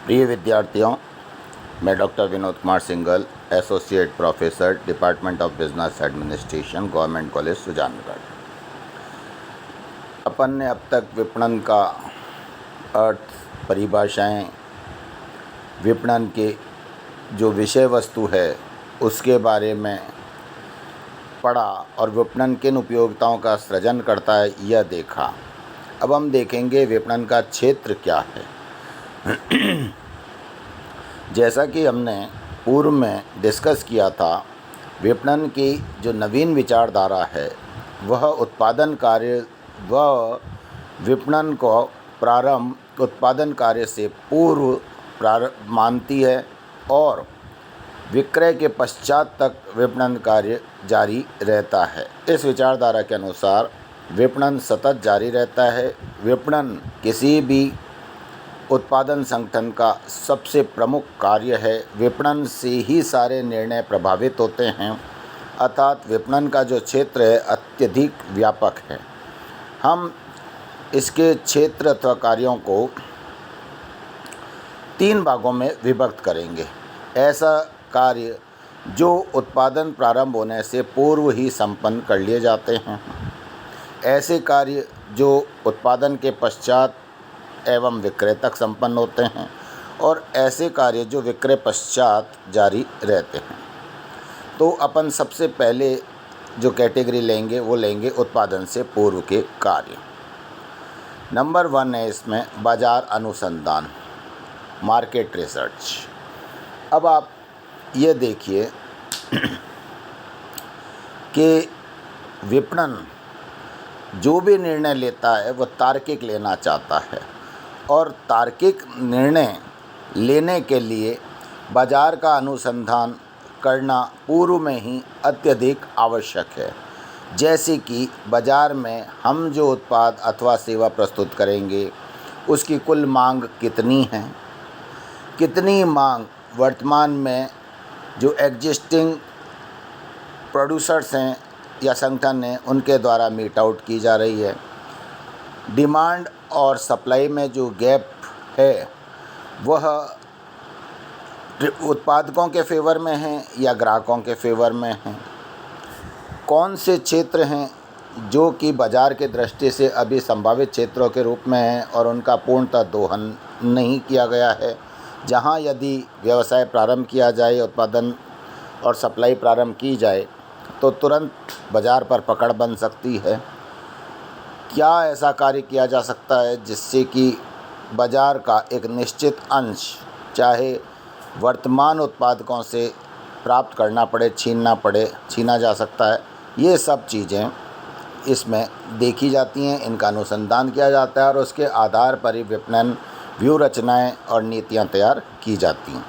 प्रिय विद्यार्थियों, मैं doctor Vinod Kumar Singhal, associate professor, department of business administration, government college Sujangarh. अपन ने अब तक विपणन का अर्थ, परिभाषाएं, विपणन के जो विषय वस्तु है उसके बारे में पढ़ा और विपणन किन उपयोगिताओं का सृजन करता है यह देखा। अब हम देखेंगे विपणन का क्षेत्र क्या है। जैसा कि हमने पूर्व में डिस्कस किया था, विपणन की जो नवीन विचारधारा है वह उत्पादन कार्य व विपणन को प्रारंभ उत्पादन कार्य से पूर्व मानती है और विक्रय के पश्चात तक विपणन कार्य जारी रहता है। इस विचारधारा के अनुसार विपणन सतत जारी रहता है। विपणन किसी भी उत्पादन संगठन का सबसे प्रमुख कार्य है। विपणन से ही सारे निर्णय प्रभावित होते हैं, अर्थात विपणन का जो क्षेत्र है अत्यधिक व्यापक है। हम इसके क्षेत्र अथवा कार्यों को 3 भागों में विभक्त करेंगे। ऐसा कार्य जो उत्पादन प्रारंभ होने से पूर्व ही संपन्न कर लिए जाते हैं, ऐसे कार्य जो उत्पादन के पश्चात एवं विक्रय तक संपन्न होते हैं, और ऐसे कार्य जो विक्रय पश्चात जारी रहते हैं। तो अपन सबसे पहले जो कैटेगरी लेंगे वो लेंगे उत्पादन से पूर्व के कार्य। नंबर 1 है इसमें बाजार अनुसंधान, मार्केट रिसर्च। अब आप ये देखिए कि विपणन जो भी निर्णय लेता है वह तार्किक लेना चाहता है, और तार्किक निर्णय लेने के लिए बाजार का अनुसंधान करना पूर्व में ही अत्यधिक आवश्यक है। जैसे कि बाजार में हम जो उत्पाद अथवा सेवा प्रस्तुत करेंगे उसकी कुल मांग कितनी है, कितनी मांग वर्तमान में जो एग्जिस्टिंग प्रोड्यूसर्स हैं या संगठन हैं उनके द्वारा मीट आउट की जा रही है। डिमांड और सप्लाई में जो गैप है वह उत्पादकों के फेवर में है या ग्राहकों के फेवर में है। कौन से क्षेत्र हैं जो कि बाज़ार के दृष्टि से अभी संभावित क्षेत्रों के रूप में हैं और उनका पूर्णतः दोहन नहीं किया गया है, जहां यदि व्यवसाय प्रारंभ किया जाए, उत्पादन और सप्लाई प्रारंभ की जाए तो तुरंत बाज़ार पर पकड़ बन सकती है। क्या ऐसा कार्य किया जा सकता है जिससे कि बाज़ार का एक निश्चित अंश चाहे वर्तमान उत्पादकों से प्राप्त करना पड़े, छीना जा सकता है। ये सब चीज़ें इसमें देखी जाती हैं, इनका अनुसंधान किया जाता है और उसके आधार पर ही विपणन व्यूह रचनाएँ और नीतियाँ तैयार की जाती हैं।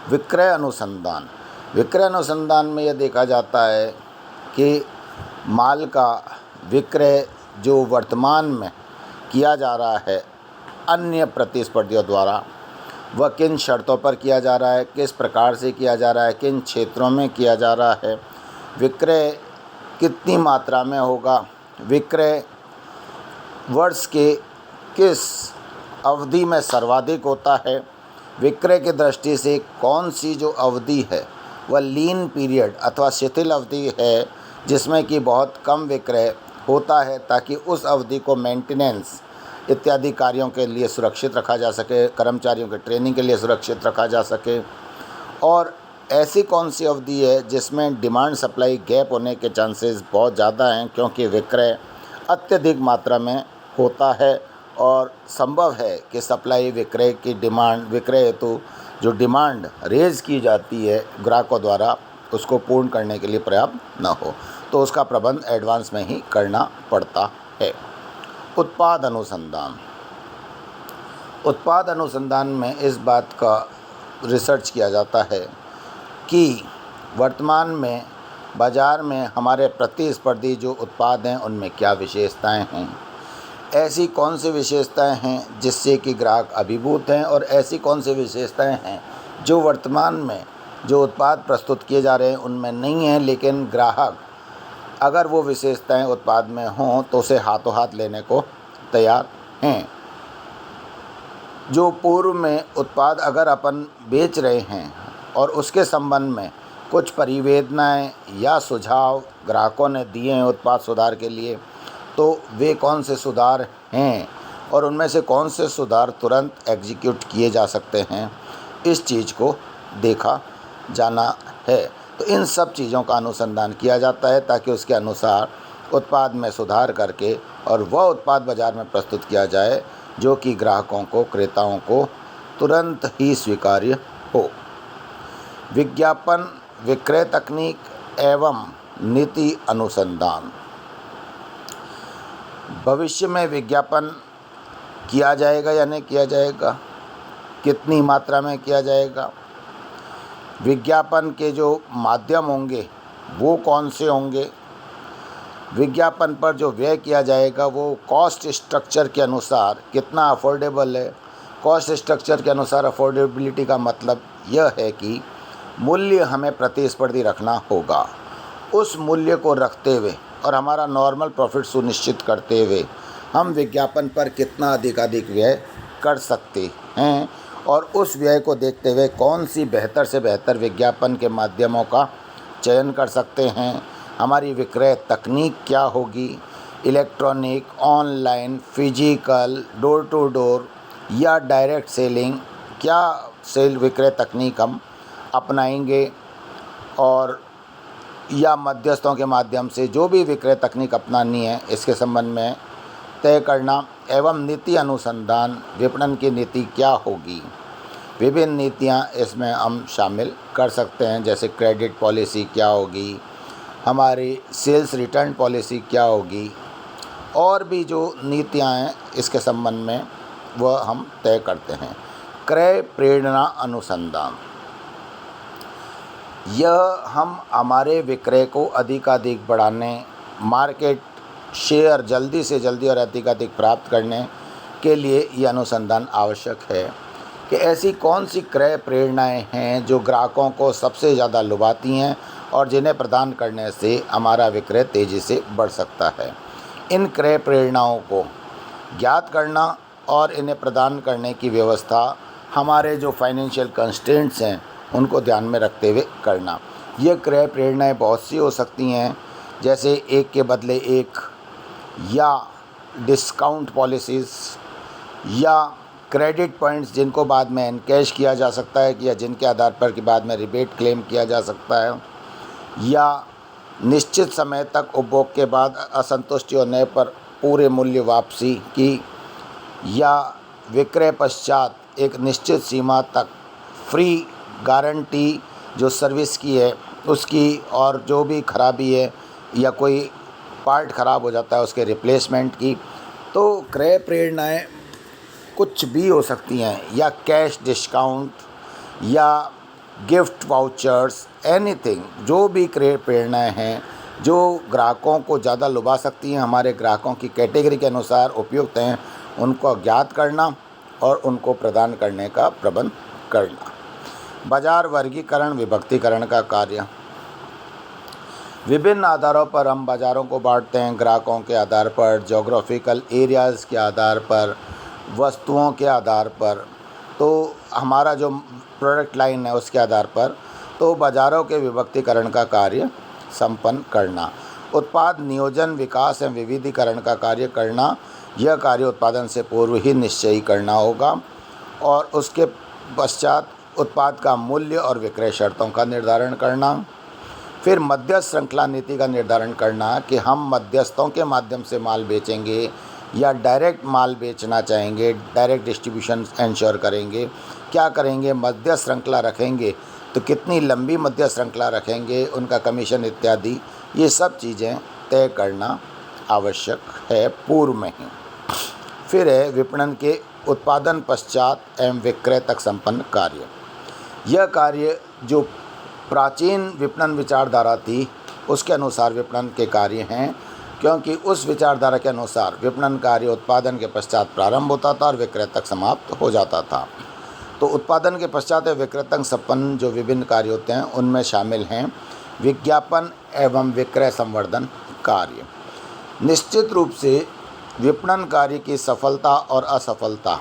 विक्रय अनुसंधान। विक्रय अनुसंधान में यह देखा जाता है कि माल का विक्रय जो वर्तमान में किया जा रहा है अन्य प्रतिस्पर्धियों द्वारा, वह किन शर्तों पर किया जा रहा है, किस प्रकार से किया जा रहा है, किन क्षेत्रों में किया जा रहा है, विक्रय कितनी मात्रा में होगा, विक्रय वर्ष के किस अवधि में सर्वाधिक होता है, विक्रय की दृष्टि से कौन सी जो अवधि है वह लीन पीरियड अथवा शिथिल अवधि है जिसमें कि बहुत कम विक्रय होता है, ताकि उस अवधि को मेंटेनेंस इत्यादि कार्यों के लिए सुरक्षित रखा जा सके, कर्मचारियों के ट्रेनिंग के लिए सुरक्षित रखा जा सके। और ऐसी कौन सी अवधि है जिसमें डिमांड सप्लाई गैप होने के चांसेस बहुत ज़्यादा हैं, क्योंकि विक्रय अत्यधिक मात्रा में होता है और संभव है कि सप्लाई विक्रय हेतु जो डिमांड रेज़ की जाती है ग्राहकों द्वारा उसको पूर्ण करने के लिए पर्याप्त न हो, तो उसका प्रबंध एडवांस में ही करना पड़ता है। उत्पाद अनुसंधान। उत्पाद अनुसंधान में इस बात का रिसर्च किया जाता है कि वर्तमान में बाज़ार में हमारे प्रतिस्पर्धी जो उत्पाद हैं उनमें क्या विशेषताएं हैं, ऐसी कौन सी विशेषताएं हैं जिससे कि ग्राहक अभिभूत हैं, और ऐसी कौन सी विशेषताएं हैं जो वर्तमान में जो उत्पाद प्रस्तुत किए जा रहे हैं उनमें नहीं हैं, लेकिन ग्राहक अगर वो विशेषताएं उत्पाद में हों तो उसे हाथों हाथ लेने को तैयार हैं। जो पूर्व में उत्पाद अगर अपन बेच रहे हैं और उसके संबंध में कुछ परिवेदनाएं या सुझाव ग्राहकों ने दिए हैं उत्पाद सुधार के लिए, तो वे कौन से सुधार हैं और उनमें से कौन से सुधार तुरंत एग्जीक्यूट किए जा सकते हैं, इस चीज़ को देखा जाना है। तो इन सब चीज़ों का अनुसंधान किया जाता है ताकि उसके अनुसार उत्पाद में सुधार करके और वह उत्पाद बाज़ार में प्रस्तुत किया जाए जो कि ग्राहकों को, क्रेताओं को तुरंत ही स्वीकार्य हो। विज्ञापन, विक्रय तकनीक एवं नीति अनुसंधान। भविष्य में विज्ञापन किया जाएगा या नहीं किया जाएगा, कितनी मात्रा में किया जाएगा, विज्ञापन के जो माध्यम होंगे वो कौन से होंगे, विज्ञापन पर जो व्यय किया जाएगा वो कॉस्ट स्ट्रक्चर के अनुसार कितना अफोर्डेबल है। कॉस्ट स्ट्रक्चर के अनुसार अफोर्डेबिलिटी का मतलब यह है कि मूल्य हमें प्रतिस्पर्धी रखना होगा। उस मूल्य को रखते हुए और हमारा नॉर्मल प्रॉफिट सुनिश्चित करते हुए हम विज्ञापन पर कितना अधिकाधिक व्यय कर सकते हैं और उस व्यय को देखते हुए कौन सी बेहतर से बेहतर विज्ञापन के माध्यमों का चयन कर सकते हैं। हमारी विक्रय तकनीक क्या होगी, electronic, online, physical, door to door या डायरेक्ट सेलिंग, क्या सेल विक्रय तकनीक हम अपनाएंगे और या मध्यस्थों के माध्यम से जो भी विक्रय तकनीक अपनानी है इसके संबंध में तय करना। एवं नीति अनुसंधान, विपणन की नीति क्या होगी, विभिन्न नीतियाँ इसमें हम शामिल कर सकते हैं, जैसे क्रेडिट पॉलिसी क्या होगी, हमारी सेल्स रिटर्न पॉलिसी क्या होगी, और भी जो नीतियाँ हैं इसके संबंध में वह हम तय करते हैं। क्रय प्रेरणा अनुसंधान, यह हम हमारे विक्रय को अधिकाधिक बढ़ाने, मार्केट शेयर जल्दी से जल्दी और अधिकाधिक प्राप्त करने के लिए यह अनुसंधान आवश्यक है कि ऐसी कौन सी क्रय प्रेरणाएं हैं जो ग्राहकों को सबसे ज़्यादा लुभाती हैं और जिन्हें प्रदान करने से हमारा विक्रय तेज़ी से बढ़ सकता है। इन क्रय प्रेरणाओं को ज्ञात करना और इन्हें प्रदान करने की व्यवस्था हमारे जो फाइनेंशियल कंस्ट्रेंट्स हैं उनको ध्यान में रखते हुए करना। ये क्रय प्रेरणाएं बहुत सी हो सकती हैं, जैसे एक के बदले एक, या डिस्काउंट पॉलिसीज़, या क्रेडिट पॉइंट्स जिनको बाद में एनकैश किया जा सकता है या जिनके आधार पर कि बाद में रिबेट क्लेम किया जा सकता है, या निश्चित समय तक उपभोग के बाद असंतुष्टि होने पर पूरे मूल्य वापसी की, या विक्रय पश्चात एक निश्चित सीमा तक फ्री गारंटी जो सर्विस की है उसकी, और जो भी खराबी है या कोई पार्ट ख़राब हो जाता है उसके रिप्लेसमेंट की। तो क्रय प्रेरणाएँ कुछ भी हो सकती हैं, या कैश डिस्काउंट या गिफ्ट वाउचर्स, एनीथिंग, जो भी क्रय प्रेरणाएँ हैं जो ग्राहकों को ज़्यादा लुभा सकती हैं, हमारे ग्राहकों की कैटेगरी के अनुसार उपयुक्त हैं, उनको ज्ञात करना और उनको प्रदान करने का प्रबंध करना। बाजार वर्गीकरण, विभक्तिकरण का कार्य। विभिन्न आधारों पर हम बाज़ारों को बांटते हैं, ग्राहकों के आधार पर, जोग्राफिकल एरियाज़ के आधार पर, वस्तुओं के आधार पर, तो हमारा जो प्रोडक्ट लाइन है उसके आधार पर, तो बाज़ारों के विभक्तिकरण का कार्य संपन्न करना। उत्पाद नियोजन, विकास एवं विविधीकरण का कार्य करना, यह कार्य उत्पादन से पूर्व ही निश्चय करना होगा। और उसके पश्चात उत्पाद का मूल्य और विक्रय शर्तों का निर्धारण करना। फिर मध्यस्थ श्रृंखला नीति का निर्धारण करना कि हम मध्यस्थों के माध्यम से माल बेचेंगे या डायरेक्ट माल बेचना चाहेंगे, डायरेक्ट डिस्ट्रीब्यूशन एंश्योर करेंगे, क्या करेंगे, मध्यस्थ श्रृंखला रखेंगे तो कितनी लंबी मध्यस्थ श्रृंखला रखेंगे, उनका कमीशन इत्यादि, ये सब चीज़ें तय करना आवश्यक है पूर्व में ही। फिर है विपणन के उत्पादन पश्चात एवं विक्रय तक संपन्न कार्य। यह कार्य जो प्राचीन विपणन विचारधारा थी उसके अनुसार विपणन के कार्य हैं, क्योंकि उस विचारधारा के अनुसार विपणन कार्य उत्पादन के पश्चात प्रारंभ होता था और विक्रय तक समाप्त हो जाता था। तो उत्पादन के पश्चात विक्रय तक संपन्न जो विभिन्न कार्य होते हैं उनमें शामिल हैं विज्ञापन एवं विक्रय संवर्धन कार्य। निश्चित रूप से विपणन कार्य की सफलता और असफलता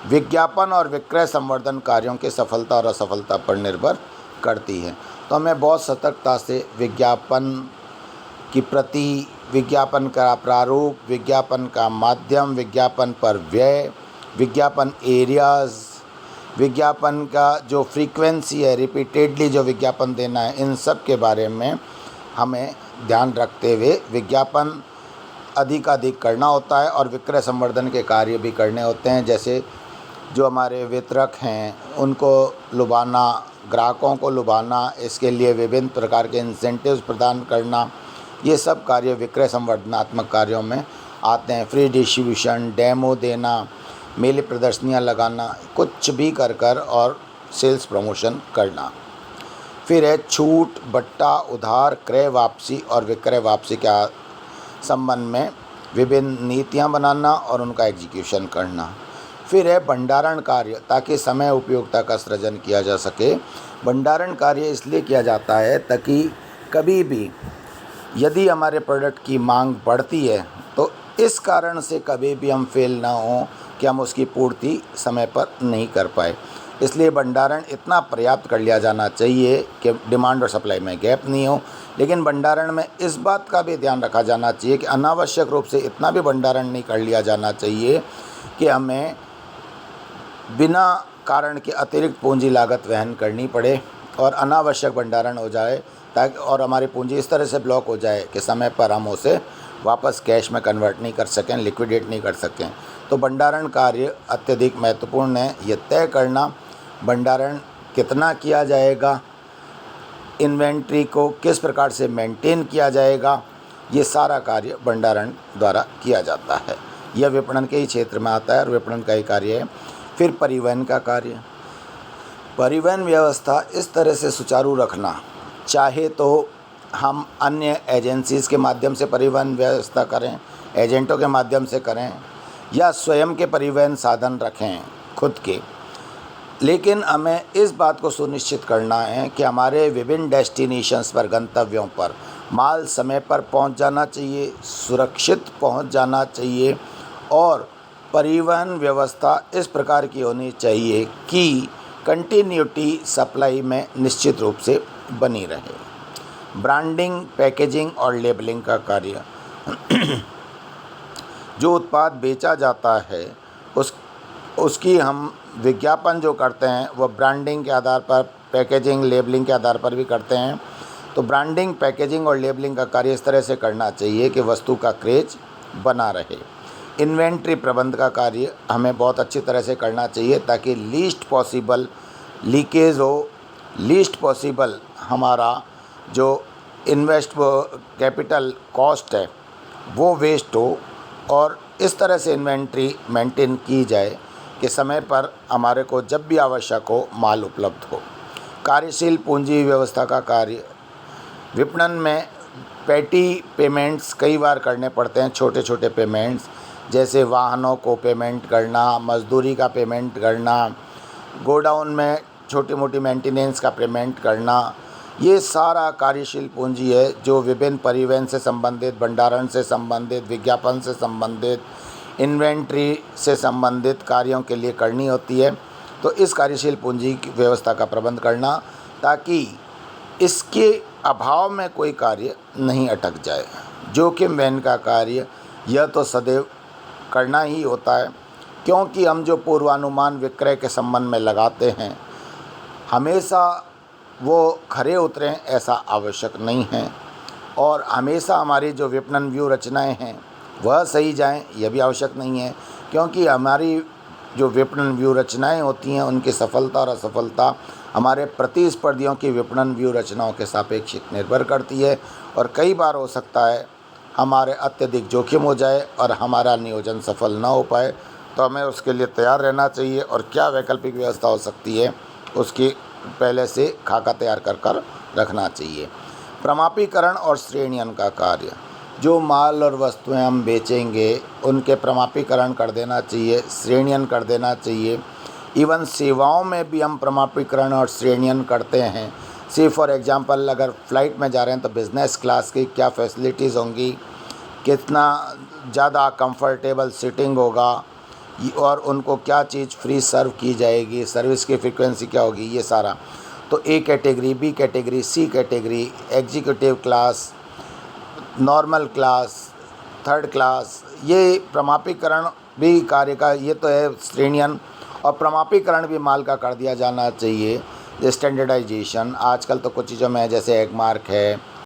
विज्ञापन और विक्रय संवर्धन कार्यों की सफलता और असफलता पर निर्भर करती है। तो हमें बहुत सतर्कता से विज्ञापन की प्रति, विज्ञापन का प्रारूप, विज्ञापन का माध्यम, विज्ञापन पर व्यय, विज्ञापन एरियाज़, विज्ञापन का जो फ्रीक्वेंसी है, रिपीटेडली जो विज्ञापन देना है, इन सब के बारे में हमें ध्यान रखते हुए विज्ञापन अधिकाधिक करना होता है और विक्रय संवर्धन के कार्य भी करने होते हैं। जैसे जो हमारे वितरक हैं उनको लुभाना, ग्राहकों को लुभाना, इसके लिए विभिन्न प्रकार के इंसेंटिव्स प्रदान करना, ये सब कार्य विक्रय संवर्धनात्मक कार्यों में आते हैं। फ्री डिस्ट्रीब्यूशन, डेमो देना, मेले प्रदर्शनियाँ लगाना, कुछ भी कर और सेल्स प्रमोशन करना। फिर है छूट, बट्टा, उधार, क्रय वापसी और विक्रय वापसी के संबंध में विभिन्न नीतियाँ बनाना और उनका एग्जीक्यूशन करना। फिर है भंडारण कार्य, ताकि समय उपयोगिता का सृजन किया जा सके। भंडारण कार्य इसलिए किया जाता है ताकि कभी भी यदि हमारे प्रोडक्ट की मांग बढ़ती है तो इस कारण से कभी भी हम फेल ना हों कि हम उसकी पूर्ति समय पर नहीं कर पाए। इसलिए भंडारण इतना पर्याप्त कर लिया जाना चाहिए कि डिमांड और सप्लाई में गैप नहीं हो। लेकिन भंडारण में इस बात का भी ध्यान रखा जाना चाहिए कि अनावश्यक रूप से इतना भी भंडारण नहीं कर लिया जाना चाहिए कि हमें बिना कारण के अतिरिक्त पूंजी लागत वहन करनी पड़े और अनावश्यक भंडारण हो जाए, ताकि और हमारी पूंजी इस तरह से ब्लॉक हो जाए कि समय पर हम उसे वापस कैश में कन्वर्ट नहीं कर सकें, लिक्विडेट नहीं कर सकें। तो भंडारण कार्य अत्यधिक महत्वपूर्ण है। ये तय करना भंडारण कितना किया जाएगा, इन्वेंट्री को किस प्रकार से मेंटेन किया जाएगा, ये सारा कार्य भंडारण द्वारा किया जाता है। यह विपणन के ही क्षेत्र में आता है और विपणन का ही कार्य है। फिर परिवहन का कार्य, परिवहन व्यवस्था इस तरह से सुचारू रखना, चाहे तो हम अन्य एजेंसीज़ के माध्यम से परिवहन व्यवस्था करें, एजेंटों के माध्यम से करें, या स्वयं के परिवहन साधन रखें खुद के, लेकिन हमें इस बात को सुनिश्चित करना है कि हमारे विभिन्न डेस्टिनेशंस पर, गंतव्यों पर माल समय पर पहुंच जाना चाहिए, सुरक्षित पहुंच जाना चाहिए और परिवहन व्यवस्था इस प्रकार की होनी चाहिए कि कंटिन्यूटी सप्लाई में निश्चित रूप से बनी रहे। ब्रांडिंग, पैकेजिंग और लेबलिंग का कार्य जो उत्पाद बेचा जाता है उसकी हम विज्ञापन जो करते हैं वह ब्रांडिंग के आधार पर, पैकेजिंग, लेबलिंग के आधार पर भी करते हैं। तो ब्रांडिंग, पैकेजिंग और लेबलिंग का कार्य इस तरह से करना चाहिए कि वस्तु का क्रेज बना रहे। इन्वेंट्री प्रबंध का कार्य हमें बहुत अच्छी तरह से करना चाहिए ताकि लीस्ट पॉसिबल लीकेज हो, लीस्ट पॉसिबल हमारा जो इन्वेस्ट कैपिटल कॉस्ट है वो वेस्ट हो, और इस तरह से इन्वेंट्री मेंटेन की जाए कि समय पर हमारे को जब भी आवश्यक हो माल उपलब्ध हो। कार्यशील पूंजी व्यवस्था का कार्य, विपणन में पेटी पेमेंट्स कई बार करने पड़ते हैं, छोटे छोटे पेमेंट्स, जैसे वाहनों को पेमेंट करना, मजदूरी का पेमेंट करना, गोडाउन में छोटी मोटी मेंटेनेंस का पेमेंट करना, ये सारा कार्यशील पूंजी है जो विभिन्न परिवहन से संबंधित, भंडारण से संबंधित, विज्ञापन से संबंधित, इन्वेंट्री से संबंधित कार्यों के लिए करनी होती है। तो इस कार्यशील पूंजी की व्यवस्था का प्रबंध करना ताकि इसके अभाव में कोई कार्य नहीं अटक जाए। जोखिम वहन का कार्य यह तो सदैव करना ही होता है, क्योंकि हम जो पूर्वानुमान विक्रय के संबंध में लगाते हैं हमेशा वो खरे उतरें ऐसा आवश्यक नहीं है, और हमेशा हमारी जो विपणन व्यू रचनाएं हैं वह सही जाएं यह भी आवश्यक नहीं है, क्योंकि हमारी जो विपणन व्यू रचनाएं होती हैं उनकी सफलता और असफलता हमारे प्रतिस्पर्धियों की विपणन व्यू रचनाओं के सापेक्षिक निर्भर करती है। और कई बार हो सकता है हमारे अत्यधिक जोखिम हो जाए और हमारा नियोजन सफल ना हो पाए, तो हमें उसके लिए तैयार रहना चाहिए और क्या वैकल्पिक व्यवस्था हो सकती है उसकी पहले से खाका तैयार कर रखना चाहिए। प्रमापीकरण और श्रेणियन का कार्य, जो माल और वस्तुएं हम बेचेंगे उनके प्रमापीकरण कर देना चाहिए, श्रेणियन कर देना चाहिए। इवन सेवाओं में भी हम प्रमापीकरण और श्रेणियन करते हैं। सी फॉर एग्जांपल अगर फ़्लाइट में जा रहे हैं तो बिज़नेस क्लास की क्या फैसिलिटीज़ होंगी, कितना ज़्यादा कंफर्टेबल सीटिंग होगा, और उनको क्या चीज़ फ्री सर्व की जाएगी, सर्विस की फ्रीक्वेंसी क्या होगी, ये सारा। तो A category, B category, C category, executive class, normal class, third class, ये प्रमापीकरण भी कार्य का ये तो है श्रेणियन, और प्रमापीकरण भी माल का कर दिया जाना चाहिए। स्टैंडर्डाइजेशन आजकल तो कुछ चीज़ों में है, जैसे एग मार्क है,